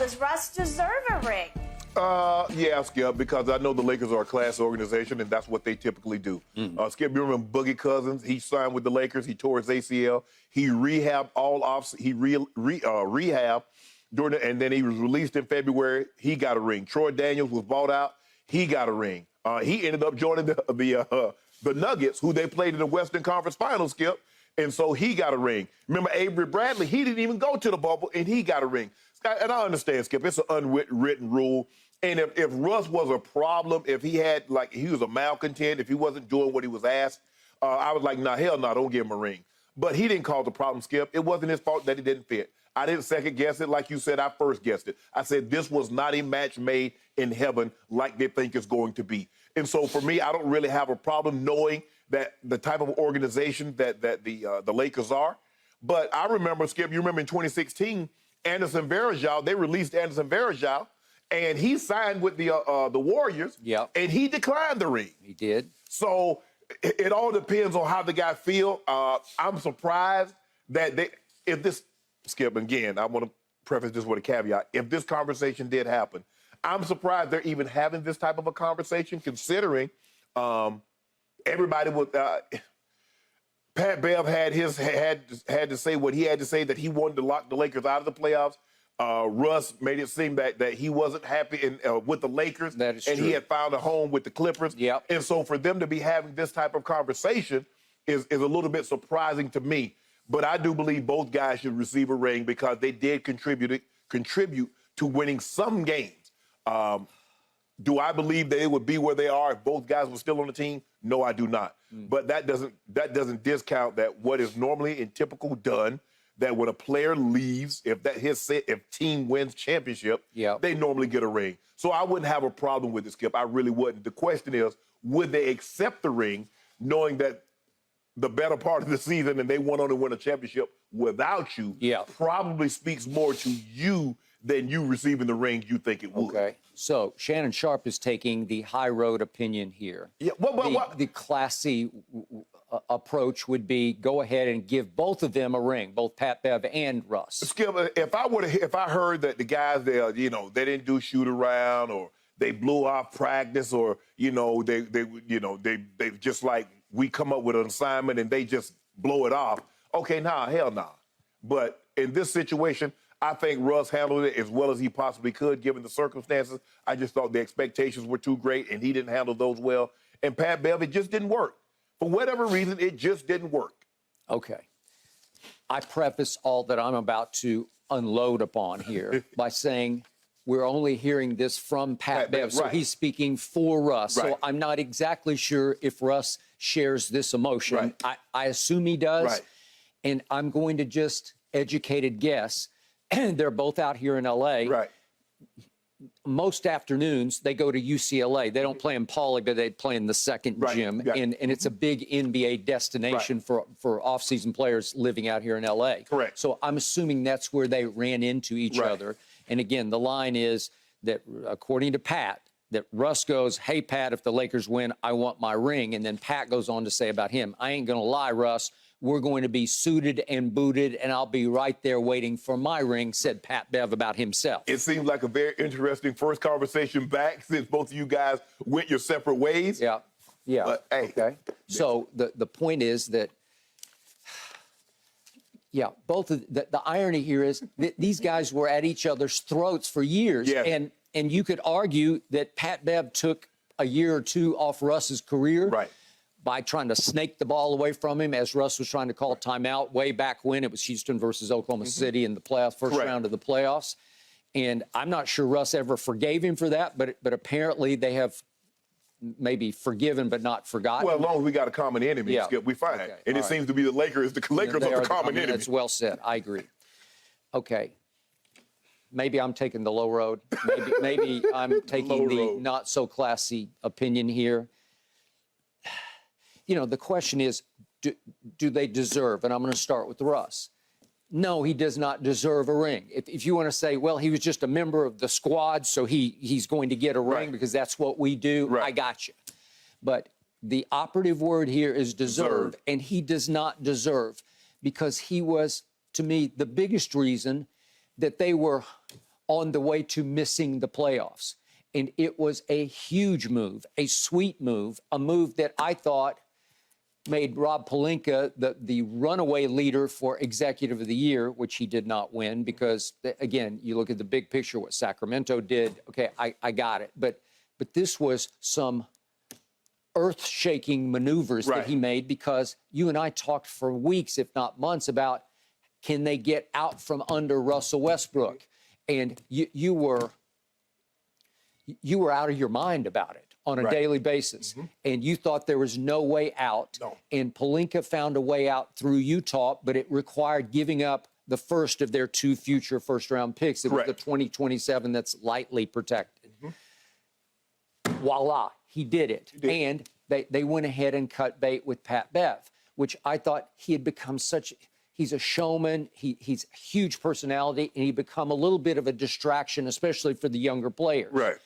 Does Russ deserve a ring? Yeah, Skip, because I know the Lakers are a class organization, and that's what they typically do. Skip, you remember Boogie Cousins? He signed with the Lakers. He tore his ACL. He rehabbed all off. He rehabbed during and then he was released in February. He got a ring. Troy Daniels was bought out. He got a ring. He ended up joining the Nuggets, who they played in the Western Conference Finals, Skip, and so he got a ring. Remember Avery Bradley? He didn't even go to the bubble, and he got a ring. And I understand, Skip, it's an unwritten rule. And if Russ was a problem, if he had, like, he was a malcontent, if he wasn't doing what he was asked, I was like, nah, hell no, don't give him a ring. But he didn't cause the problem, Skip. It wasn't his fault that he didn't fit. I didn't second guess it like you said. I first guessed it. I said this was not a match made in heaven like they think it's going to be. And so for me, I don't really have a problem knowing that the type of organization that the Lakers are. But I remember, Skip, you remember in 2016, Anderson Varejao, they released Anderson Varejao, and he signed with the Warriors, and he declined the ring. He did. So it all depends on how the guy feel. I'm surprised that if this, Skip, again, I want to preface this with a caveat. If this conversation did happen, I'm surprised they're even having this type of a conversation, considering everybody would. Pat Bev had to say what he had to say, that he wanted to lock the Lakers out of the playoffs. Russ made it seem that he wasn't happy with the Lakers, that is and true. He had found a home with the Clippers. Yep. And so for them to be having this type of conversation is a little bit surprising to me. But I do believe both guys should receive a ring because they did contribute to winning some games. Do I believe they would be where they are if both guys were still on the team? No, I do not. But that doesn't discount that what is normally and typical done, that when a player leaves, if team wins championship, they normally get a ring. So I wouldn't have a problem with it, Skip. I really wouldn't. The question is, would they accept the ring knowing that the better part of the season and they went on to win a championship without you probably speaks more to you than you receiving the ring you think it would. Okay. So Shannon Sharpe is taking the high road opinion here. Yeah. The classy approach would be go ahead and give both of them a ring, both Pat Bev and Russ. Skip, if I heard that the guys they didn't do shoot around, or they blew off practice, or they just like we come up with an assignment and they just blow it off. Okay, hell nah. But in this situation, I think Russ handled it as well as he possibly could, given the circumstances. I just thought the expectations were too great, and he didn't handle those well. And Pat Bev, it just didn't work. For whatever reason, it just didn't work. Okay. I preface all that I'm about to unload upon here by saying we're only hearing this from Pat Bev, so he's speaking for Russ. So I'm not exactly sure if Russ shares this emotion. I assume he does, and I'm going to just educated guess. They're both out here in L.A. Most afternoons, they go to UCLA. They don't play in Pauley, but they play in the second gym. And it's a big NBA destination for off-season players living out here in L.A. Correct. So I'm assuming that's where they ran into each other. And again, the line is that, according to Pat, that Russ goes, hey, Pat, if the Lakers win, I want my ring. And then Pat goes on to say about him, I ain't going to lie, Russ. We're going to be suited and booted, and I'll be right there waiting for my ring, said Pat Bev about himself. It seems like a very interesting first conversation back since both of you guys went your separate ways. Yeah. But, hey. Okay. So the point is that, both of the irony here is that these guys were at each other's throats for years. And you could argue that Pat Bev took a year or two off Russ's career. By trying to snake the ball away from him, as Russ was trying to call timeout way back when it was Houston versus Oklahoma City in the playoffs, first round of the playoffs. And I'm not sure Russ ever forgave him for that, but apparently they have maybe forgiven but not forgotten. Well, as long as we got a common enemy, Skip, we fine. Okay. And it seems to be the Lakers. The Lakers are the common enemy. That's well said. I agree. Okay. Maybe I'm taking the low road. Maybe I'm taking the not so classy opinion here. You know, the question is, do they deserve? And I'm going to start with Russ. No, he does not deserve a ring. If you want to say, well, he was just a member of the squad, so he's going to get a ring because that's what we do, I got you. But the operative word here is deserve, and he does not deserve because he was, to me, the biggest reason that they were on the way to missing the playoffs. And it was a huge move, a sweet move, a move that I thought made Rob Pelinka the runaway leader for Executive of the Year, which he did not win because, again, you look at the big picture, what Sacramento did. Okay, I got it. But this was some earth-shaking maneuvers that he made because you and I talked for weeks, if not months, about can they get out from under Russell Westbrook? And you were out of your mind about it on a daily basis. And you thought there was no way out. No. And Pelinka found a way out through Utah, but it required giving up the first of their 2 future first-round picks. It was the 2027 that's lightly protected. Voila, he did it. And they went ahead and cut bait with Pat Bev, which I thought he had become such... He's a showman. He's a huge personality, and he become a little bit of a distraction, especially for the younger players. Right.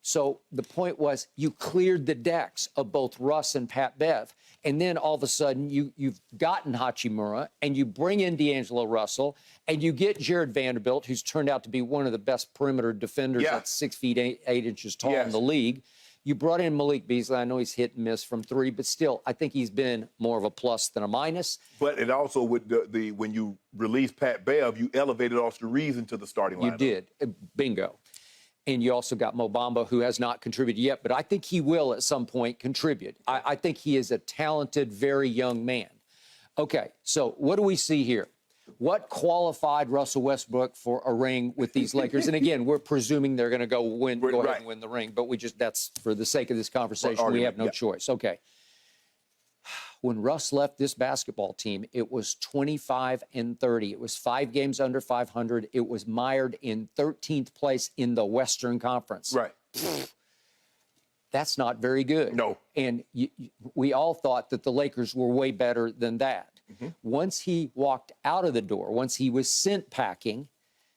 So the point was you cleared the decks of both Russ and Pat Bev, and then all of a sudden you've gotten Hachimura, and you bring in D'Angelo Russell, and you get Jared Vanderbilt, who's turned out to be one of the best perimeter defenders at 6 feet 8 inches tall in the league. You brought in Malik Beasley. I know he's hit and miss from 3, but still, I think he's been more of a plus than a minus. But it also, with when you released Pat Bev, you elevated Austin Reeves into the starting lineup. You did. Bingo. And you also got Mo Bamba, who has not contributed yet, but I think he will at some point contribute. I think he is a talented, very young man. Okay, so what do we see here? What qualified Russell Westbrook for a ring with these Lakers? And again, we're presuming they're going to go ahead and win the ring, but that's for the sake of this conversation, we have no choice. Okay. When Russ left this basketball team, it was 25-30. It was 5 games under 500. It was mired in 13th place in the Western Conference. Right. That's not very good. No. And we all thought that the Lakers were way better than that. Once he walked out of the door, once he was sent packing,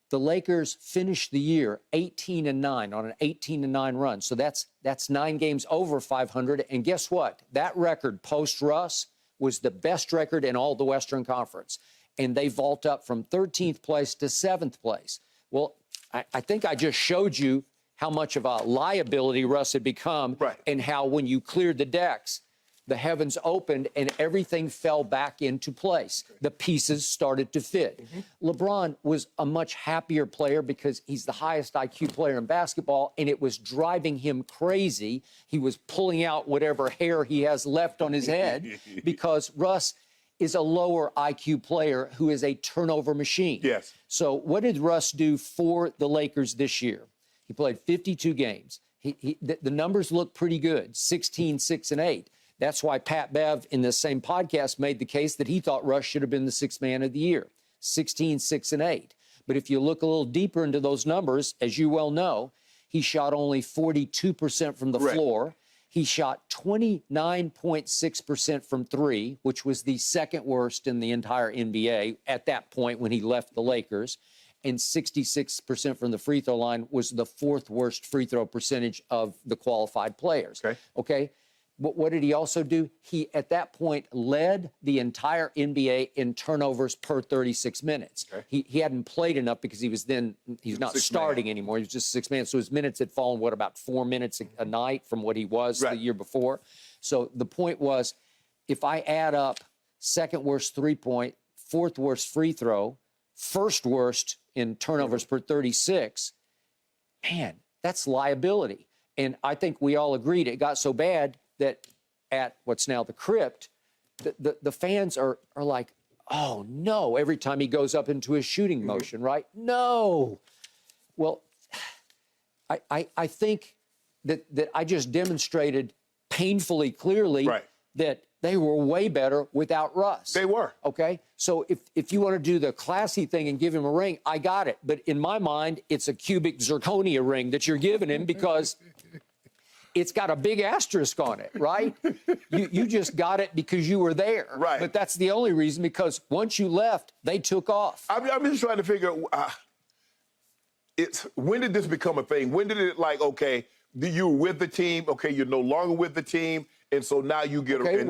the Lakers finished the year 18-9 on an 18-9 run. So that's 9 games over 500. And guess what? That record post-Russ was the best record in all the Western Conference. And they vault up from 13th place to 7th place. Well, I think I just showed you how much of a liability Russ had become and how when you cleared the decks, the heavens opened and everything fell back into place. The pieces started to fit. LeBron was a much happier player because he's the highest IQ player in basketball, and it was driving him crazy. He was pulling out whatever hair he has left on his head because Russ is a lower IQ player who is a turnover machine. Yes. So what did Russ do for the Lakers this year? He played 52 games. The numbers look pretty good, 16, 6, and 8. That's why Pat Bev in the same podcast made the case that he thought Russ should have been the 6th man of the year, 16, 6, and 8. But if you look a little deeper into those numbers, as you well know, he shot only 42% from the floor. He shot 29.6% from 3, which was the 2nd worst in the entire NBA at that point when he left the Lakers. And 66% from the free throw line was the 4th worst free throw percentage of the qualified players. Okay? What did he also do? He, at that point, led the entire NBA in turnovers per 36 minutes. He hadn't played enough because he's not starting anymore. He was just 6 man. So his minutes had fallen, about 4 minutes a night from what he was the year before. So the point was, if I add up 2nd worst 3-point, 4th worst free throw, 1st worst in turnovers per 36, man, that's liability. And I think we all agreed it got so bad that at what's now the Crypt, the fans are like, oh, no, every time he goes up into his shooting motion, right? No. Well, I think that I just demonstrated painfully clearly that they were way better without Russ. They were. Okay? So if you want to do the classy thing and give him a ring, I got it. But in my mind, it's a cubic zirconia ring that you're giving him because it's got a big asterisk on it, right? You just got it because you were there. Right. But that's the only reason, because once you left, they took off. I'm just trying to figure when did this become a thing? When did it, okay, you were with the team, okay, you're no longer with the team, and so now you get a ring.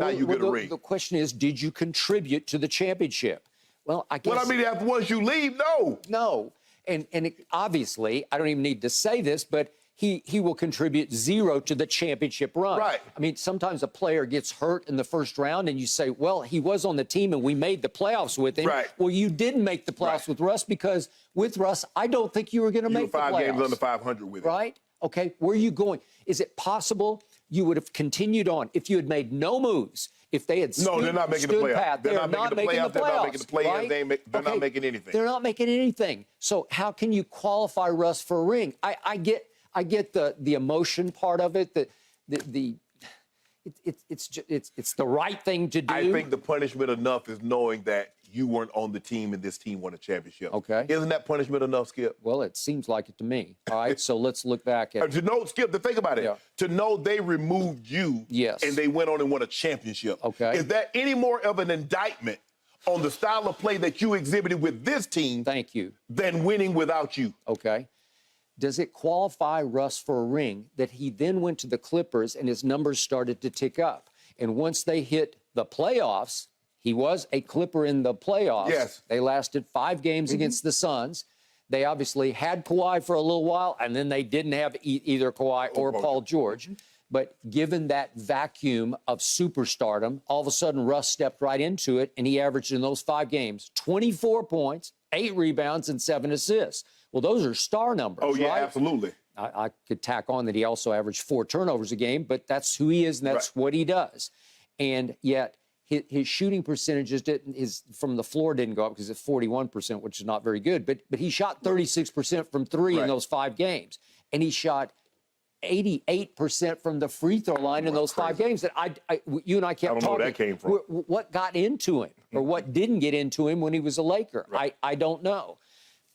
The question is, did you contribute to the championship? Well, I guess. Well, I mean, once you leave, no. No. And obviously, I don't even need to say this, but he will contribute 0 to the championship run. Right. I mean, sometimes a player gets hurt in the first round, and you say, well, he was on the team, and we made the playoffs with him. Right. Well, you didn't make the playoffs with Russ, because with Russ, I don't think you were going to make the playoffs. 5 games under 500 with him. Right? Okay, where are you going? Is it possible you would have continued on if you had made no moves? If they had No, they're not making the playoffs. They're not making the playoffs. They're not making the playoffs. Right? They're not making anything. They're not making anything. So how can you qualify Russ for a ring? I get the emotion part of it. It's the right thing to do. I think the punishment enough is knowing that you weren't on the team and this team won a championship. Okay. Isn't that punishment enough, Skip? Well, it seems like it to me. All right, so let's look back at to know, Skip, to think about it. Yeah. To know they removed you and they went on and won a championship. Okay. Is that any more of an indictment on the style of play that you exhibited with this team? Thank you. Than winning without you? Okay. Does it qualify Russ for a ring that he then went to the Clippers and his numbers started to tick up? And once they hit the playoffs, he was a Clipper in the playoffs. Yes. They lasted 5 games against the Suns. They obviously had Kawhi for a little while, and then they didn't have either Kawhi or Paul George. But given that vacuum of superstardom, all of a sudden Russ stepped right into it, and he averaged in those 5 games 24 points, 8 rebounds, and 7 assists. Well, those are star numbers, Oh, yeah, right? absolutely. I could tack on that he also averaged 4 turnovers a game, but that's who he is, and that's what he does. And yet his shooting percentages from the floor didn't go up because it's 41%, which is not very good. But he shot 36% from 3 in those 5 games, and he shot 88% from the free throw line in those 5 games. That you and I kept talking. I don't know where that came from. What got into him, or what didn't get into him when he was a Laker? Right. I don't know.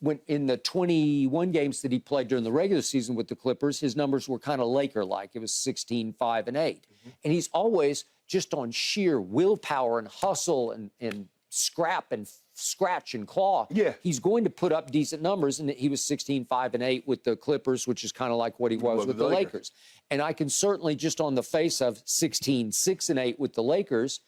When in the 21 games that he played during the regular season with the Clippers, his numbers were kind of Laker-like. It was 16, 5, and 8. And he's always just on sheer willpower and hustle and scrap and scratch and claw. Yeah. He's going to put up decent numbers, and he was 16, 5, and 8 with the Clippers, which is kind of like what he was with the Lakers. And I can certainly, just on the face of 16, 6, and 8 with the Lakers,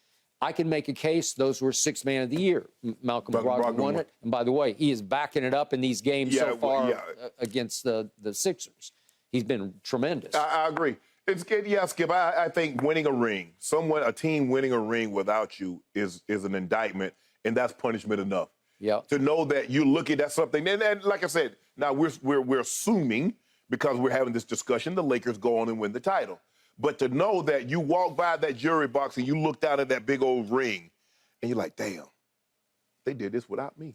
I can make a case those were 6th man of the year. Malcolm Brogdon won it. And by the way, he is backing it up in these games so far against the Sixers. He's been tremendous. I agree. Skip, I think winning a ring, a team winning a ring without you is an indictment, and that's punishment enough. Yeah. To know that you're looking at something, and like I said, now we're assuming, because we're having this discussion, the Lakers go on and win the title. But to know that you walk by that jury box and you look down at that big old ring, and you're like, damn, they did this without me.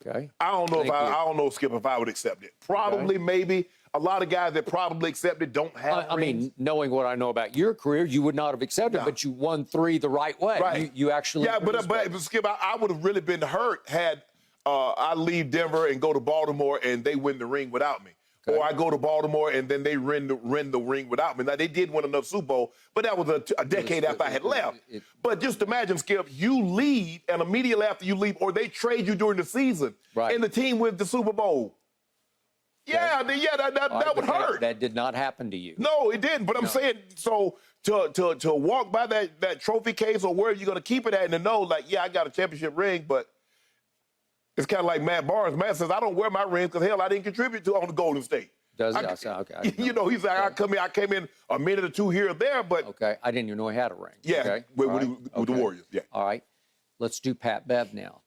Okay. I don't know, Skip, if I would accept it. Probably, maybe. A lot of guys that probably accept it don't have I mean, knowing what I know about your career, you would not have accepted it, but you won 3 the right way. Right. You actually... Yeah, but Skip, I would have really been hurt had I leave Denver and go to Baltimore and they win the ring without me. Okay. Or I go to Baltimore and then they win the ring without me. Now, they did win another Super Bowl, but that was a decade after I had left. But just imagine, Skip, you leave, and immediately after you leave, or they trade you during the season, and the team wins the Super Bowl. Yeah, that would hurt. That did not happen to you. No, it didn't. But I'm saying, so to walk by that trophy case or wherever you're going to keep it at and to know, like, yeah, I got a championship ring, but it's kind of like Matt Barnes. Matt says, I don't wear my rings because, hell, I didn't contribute on the Golden State. Does he? Okay. You know, he's like, I came in a minute or 2 here or there, but... Okay, I didn't even know he had a ring. Yeah, okay. with the Warriors, yeah. All right, let's do Pat Bev now.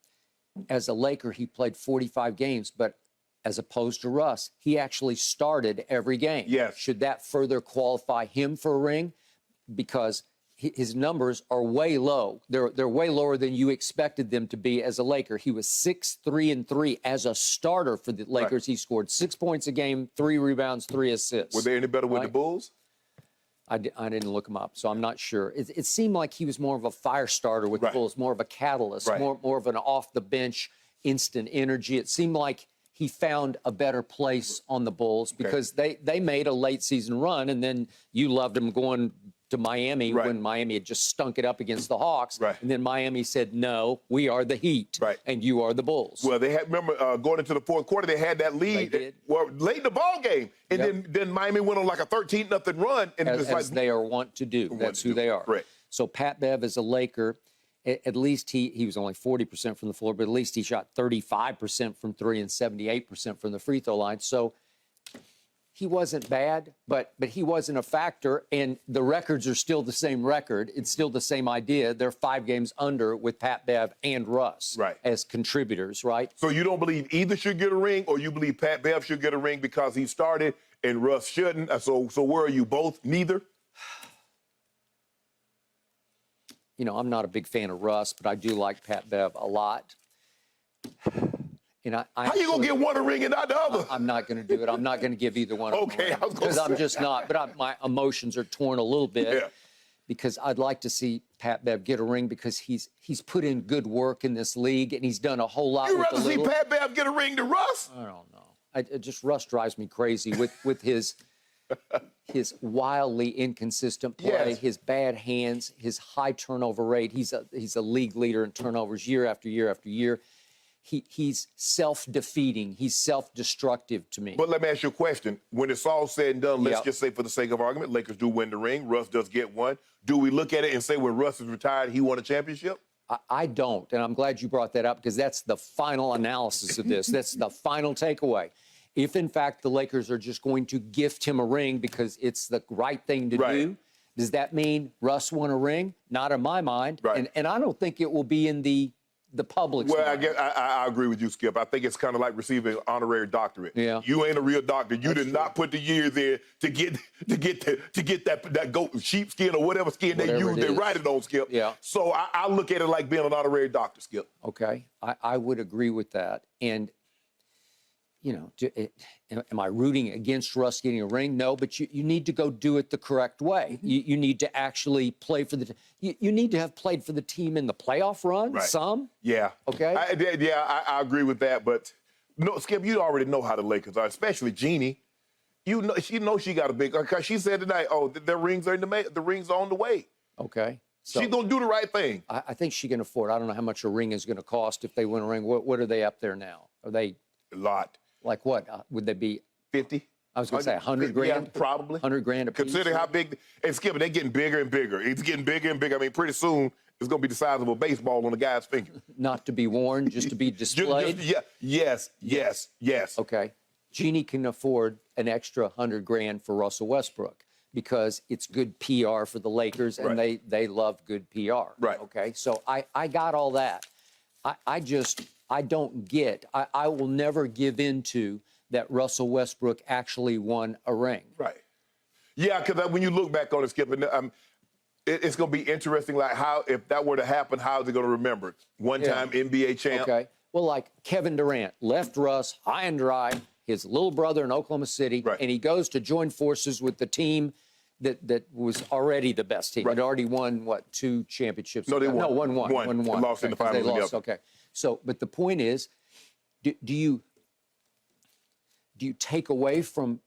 As a Laker, he played 45 games, but as opposed to Russ, he actually started every game. Yes. Should that further qualify him for a ring? Because his numbers are way low. They're way lower than you expected them to be as a Laker. He was 6-3-3 as a starter for the Lakers. Right. He scored 6 points a game, 3 rebounds, 3 assists. Were they any better with the Bulls? I didn't look him up, so I'm not sure. It seemed like he was more of a fire starter with the Bulls, more of a catalyst, more of an off-the-bench instant energy. It seemed like he found a better place on the Bulls because they made a late-season run, and then you loved him going to Miami when Miami had just stunk it up against the Hawks. Right. And then Miami said, no, we are the Heat, and you are the Bulls. Well, they had, remember, going into the fourth quarter, they had that lead. They did. Well, late in the ball game. And then Miami went on like a 13-0 run. And as they are wont to do. That's who they are. Correct. So Pat Bev is a Laker. at least he was only 40% from the floor, but at least he shot 35% from three and 78% from the free throw line. So he wasn't bad, but he wasn't a factor. And the records are still the same record. It's still the same idea. They're 5 games under with Pat Bev and Russ as contributors, right? So you don't believe either should get a ring, or you believe Pat Bev should get a ring because he started and Russ shouldn't? So where are you, both? Neither? You know, I'm not a big fan of Russ, but I do like Pat Bev a lot. And how you gonna get one a ring and not the other? I'm not going to do it. I'm not going to give either one. Okay, I was because I'm just not. But my emotions are torn a little bit because I'd like to see Pat Bev get a ring because he's put in good work in this league and he's done a whole lot. You'd rather see Pat Bev get a ring than Russ? I don't know. Russ drives me crazy with his wildly inconsistent play, his bad hands, his high turnover rate. He's a league leader in turnovers year after year after year. He's self-defeating. He's self-destructive to me. But let me ask you a question. When it's all said and done, let's just say for the sake of argument, Lakers do win the ring. Russ does get one. Do we look at it and say when Russ is retired, he won a championship? I don't, and I'm glad you brought that up because that's the final analysis of this. That's the final takeaway. If, in fact, the Lakers are just going to gift him a ring because it's the right thing to do, does that mean Russ won a ring? Not in my mind. And I don't think it will be in the public's mind. I agree with you, Skip. I think it's kind of like receiving an honorary doctorate. Yeah. You ain't a real doctor. You did not put the years in to get that goat sheepskin or whatever skin they use. They write it on, Skip. Yeah. So I look at it like being an honorary doctor, Skip. Okay. I would agree with that. And you know, am I rooting against Russ getting a ring? No, but you need to go do it the correct way. You need to actually play for you need to have played for the team in the playoff run, some. Yeah. Okay? I agree with that. But, no, Skip, you already know how the Lakers are, especially Jeannie. You know she got a big, because she said tonight, the rings are the rings are on the way. Okay. So she's going to do the right thing. I think she can afford it. I don't know how much a ring is going to cost if they win a ring. What are they up there now? Are they? A lot. Like what? Would they be 50? I was going to say 100 grand. Yeah, probably. 100 grand a piece. Considering how big, and Skip, they're getting bigger and bigger. It's getting bigger and bigger. I mean, pretty soon it's going to be the size of a baseball on a guy's finger. Not to be worn, just to be displayed. Yes. Okay. Jeannie can afford an extra 100 grand for Russell Westbrook because it's good PR for the Lakers and they love good PR. Right. Okay. So I got all that. I don't get, I will never give into that Russell Westbrook actually won a ring. Right. Yeah, because when you look back on it, Skip, it's going to be interesting, like how, if that were to happen, how is it going to remember it? One-time NBA champ. Okay. Well, like Kevin Durant left Russ high and dry, his little brother in Oklahoma City, and he goes to join forces with the team that was already the best team. It already won, 2 championships? No, they won. No, won. Lost in the finals together. Lost, okay. So, but the point is, do you take away from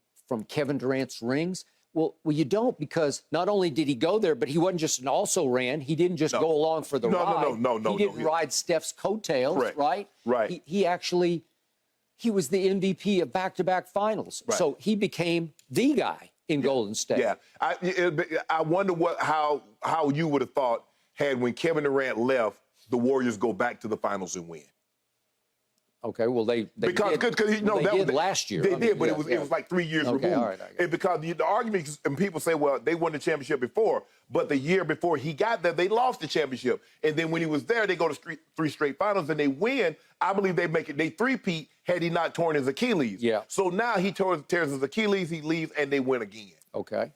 Kevin Durant's rings? Well, you don't, because not only did he go there, but he wasn't just an also-ran. He didn't just go along for the ride. No. He didn't ride Steph's coattails, right? Right. He was the MVP of back-to-back finals. Right. So he became the guy in Golden State. Yeah. I wonder how you would have thought had when Kevin Durant left, the Warriors go back to the finals and win. Okay, well, they did last year. They did, but it was like 3 years removed. All right, and because the argument, and people say, well, they won the championship before, but the year before he got there, they lost the championship. And then when he was there, they go to 3 straight finals and they win. I believe they make it. They three-peat had he not torn his Achilles. Yeah. So now he tears his Achilles, he leaves, and they win again. Okay.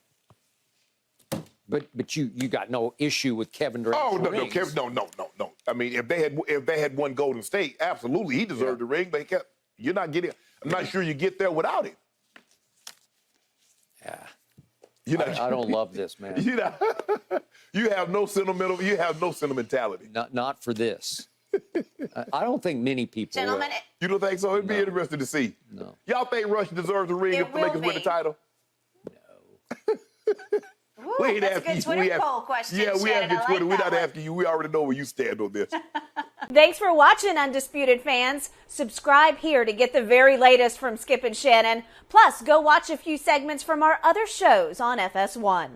But you got no issue with Kevin Durant. Oh no, Kevin, no. I mean, if they had won Golden State, absolutely he deserved the ring. But you're not getting. I'm not sure you get there without him. Yeah. I don't love this, man. You have no sentimentality. Not for this. I don't think many people. Gentlemen, you don't think so? It'd be interesting to see. No. Y'all think Russ deserves a ring if the Lakers win the title? No. Ooh, that's a good Twitter poll question. Yeah, we have your Twitter. We're not asking you. We already know where you stand on this. Thanks for watching, Undisputed fans. Subscribe here to get the very latest from Skip and Shannon. Plus, go watch a few segments from our other shows on FS1.